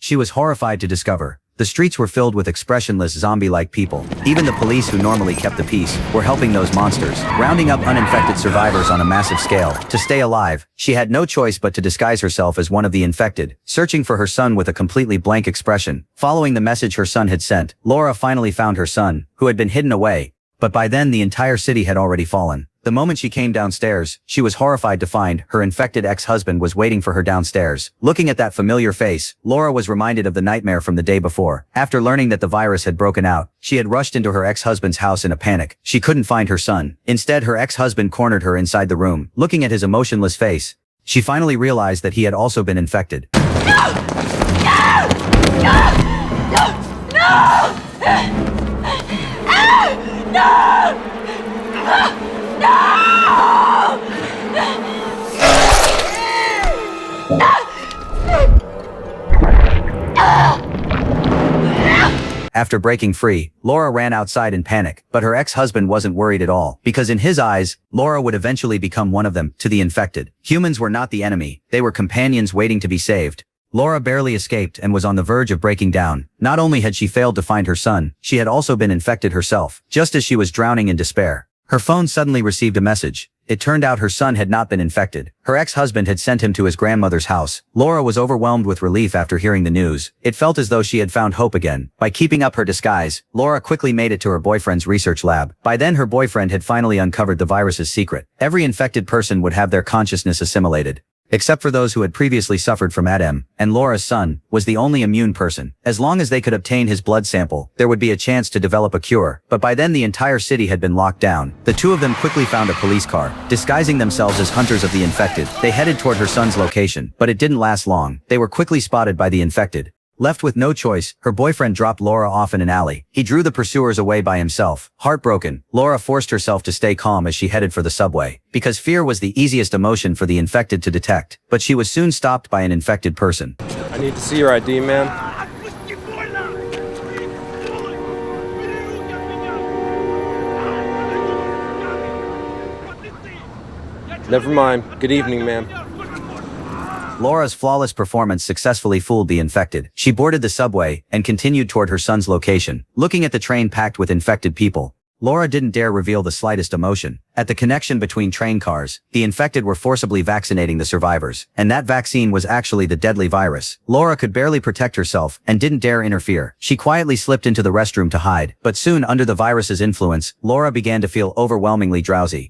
she was horrified to discover the streets were filled with expressionless zombie-like people. Even the police, who normally kept the peace, were helping those monsters, rounding up uninfected survivors on a massive scale. To stay alive, she had no choice but to disguise herself as one of the infected, searching for her son with a completely blank expression. Following the message her son had sent, Laura finally found her son, who had been hidden away. But by then the entire city had already fallen. The moment she came downstairs, she was horrified to find her infected ex-husband was waiting for her downstairs. Looking at that familiar face, Laura was reminded of the nightmare from the day before. After learning that the virus had broken out, she had rushed into her ex-husband's house in a panic. She couldn't find her son. Instead, her ex-husband cornered her inside the room. Looking at his emotionless face, she finally realized that he had also been infected. No! No! No! No! No! No! After breaking free, Laura ran outside in panic, but her ex-husband wasn't worried at all, because in his eyes, Laura would eventually become one of them. To the infected, humans were not the enemy, they were companions waiting to be saved. Laura barely escaped and was on the verge of breaking down. Not only had she failed to find her son, she had also been infected herself. Just as she was drowning in despair, her phone suddenly received a message. It turned out her son had not been infected. Her ex-husband had sent him to his grandmother's house. Laura was overwhelmed with relief after hearing the news. It felt as though she had found hope again. By keeping up her disguise, Laura quickly made it to her boyfriend's research lab. By then her boyfriend had finally uncovered the virus's secret. Every infected person would have their consciousness assimilated, except for those who had previously suffered from ADM, and Laura's son was the only immune person. As long as they could obtain his blood sample, there would be a chance to develop a cure. But by then the entire city had been locked down. The two of them quickly found a police car. Disguising themselves as hunters of the infected, they headed toward her son's location. But it didn't last long. They were quickly spotted by the infected. Left with no choice, her boyfriend dropped Laura off in an alley. He drew the pursuers away by himself. Heartbroken, Laura forced herself to stay calm as she headed for the subway, because fear was the easiest emotion for the infected to detect. But she was soon stopped by an infected person. I need to see your ID, man. Never mind. Good evening, ma'am. Laura's flawless performance successfully fooled the infected. She boarded the subway and continued toward her son's location. Looking at the train packed with infected people, Laura didn't dare reveal the slightest emotion. At the connection between train cars, the infected were forcibly vaccinating the survivors, and that vaccine was actually the deadly virus. Laura could barely protect herself and didn't dare interfere. She quietly slipped into the restroom to hide, but soon under the virus's influence, Laura began to feel overwhelmingly drowsy.